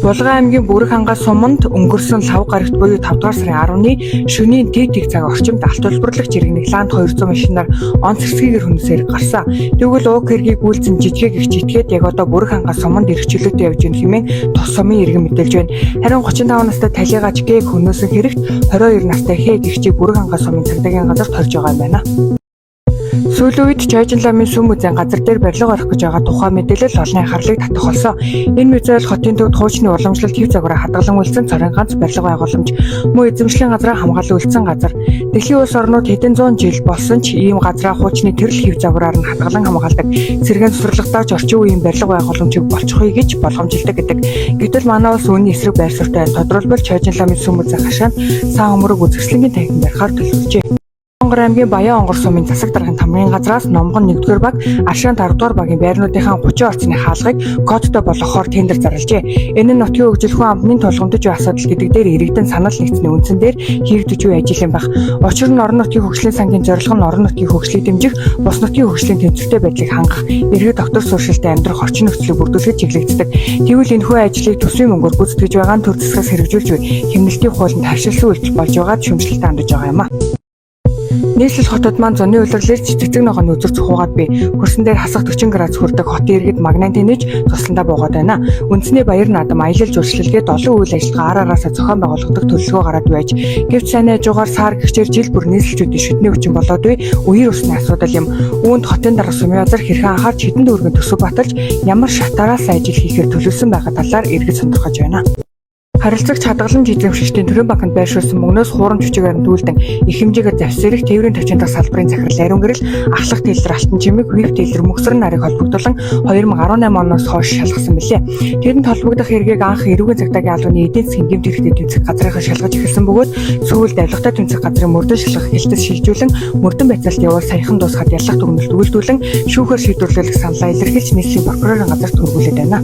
Булган аймгийн Бүрэг хангай суманд өнгөрсөн 5 гарагт буюу 5 дугаар сарын 10-ны шөнийн тэг цаг орчимд алт улбарлагч иргэний Ланд 200 машинаар онц хэсгээр хүнсээр гарсан. Тэгвэл уг хэргийг үйлцэн жижиг их житгээд яг одоо Бүрэг хангай суманд ирэх чөлөөтэй явж байна хэмээн тус сумын иргэн мэдээлж байна. Харин 35 настай талигач гээг хөнөөсөн хэрэгт 22 настай хээ гэгчийг Бүрэг хангай сумын цагдаагийн газарт хорж байгаа юм байна. Сүүлийн үед Чойжин ламын сүм үзэн газар дээр барилга барих гэж байгаа тухай мэдээлэл олонний анхаарлыг татах болсон. Энэ мэдээлэл хотын төвд хуучны уламжлалт хэв загвараа хадгалан үйлдсэн цорын ганц барилга байгууламж мөн эзэмшлийн газраа хамгаалан үйлдсэн газар. Дэлхийн улс орнууд хэдэн зуун жил болсон ч ийм газраа хуучны тэрл хэв загвараар нь хадгалан хамгаалдаг. Цэргийн цэцэрлэгтаач орчин үеийн барилга байгууламжийг болчихъя гэж боломжилдог гэдэг. Гэвч манай улс үүний эсрэг байр суурьтай тодорхойлбол Чойжин ламын сүм үзэн хашаанд цаан өмөрөг үзэсгэлэнгийн танхим барихаар төлөвлөжээ. Монгол аймгийн Баян онгор сумын засаг даргын тамгын газраас Номгон 1-р баг, Аршаан 5-р багийн байрнуудынхаа 30 орчны хаалгыг кодтой болгохоор тендер зарлажээ. Энэ нь нутгийн хөгжил хүн амтны тулгамдж буй асуудал гэдэг дээр иргэдэн санал нэгцний үндсэн дээр хийгдэж буй ажил юм баг. Учир нь орон нутгийн хөгжлийн сангийн зорилго нь орон нутгийн хөгжлийг дэмжих, бус нутгийн хөгжлийн тэнцвэртэй байдлыг хангах, иргэд доктор сууршилтай амьдрах орчин нөхцөлийг бүрдүүлэхэд чиглэгддэг. Тэгвэл энэхүү ажлыг төсвийн мөнгөөр гүйцэтгэж байгаа нь төр засгаас хэрэгжүүлж буй хэмнэлтийн хуулинд харьшилсан үйлдэл болж байгаад шүүмжлэлтэй хандж байгаа юм а. Нийслэл хотод маань зуны улирлаар цэцэг ногооны үзүүрч хуугаад би хөрсөн дээр хасах 40 градус хүрдэг хотын иргэд магнит тэнэж тусландаа буугаад байна. Үндэсний баяр наадам аялал жуулчлалгээд олон үйл ажиллагаа араараасаа зохион байгуулагдах төлөвлөгөө гараад байж гэвч сайн хажуугаар сар гихчээр жил бүр нийслэлчүүдийн шүдний хүчин болоод буй үер усны асуудал юм. Үүнд хотын дарга сумын газар хэрхэн анхаарч хэдэн дүүргэн төсөв баталж ямар шатаараас ажил хийхээр төлөвлөсөн байгаа талаар иргэд сонирхож байна. Харилцагч хадгаламж эзэмшигчдийн төрийн банкнд байршуулсан мөнгнөөс хуурамч хүчийг арилдуулдан их хэмжээгээр завсрах тээврийн тавчин дахь салбарын захирал ариун гэрэл ахлах тэлэр алтан чимэг вив тэлэр мөксөр нарыг холбогдуулан 2018 оноос хойш шалгасан билээ. Тэрэнд холбогдох хэргийг анх эрүүгийн цагдаагийн албаны эдийн засгийн гэмт хэрэгтээ тэнцэх газрынхаа шалгаж эхэлсэн бөгөөд сүүлд авилгатай тэнцэх газрын мөрдөн шалгах хэлтэс шилжүүлэн мөрдөн байцаалт явуул саяхан дуусгаад яллах дүгнэлт үйлдүүлэн шүүхээр шийдвэрлэх саналаа илэрхийлж нийслэлийн прокурорын газарт өргүүлээд байна.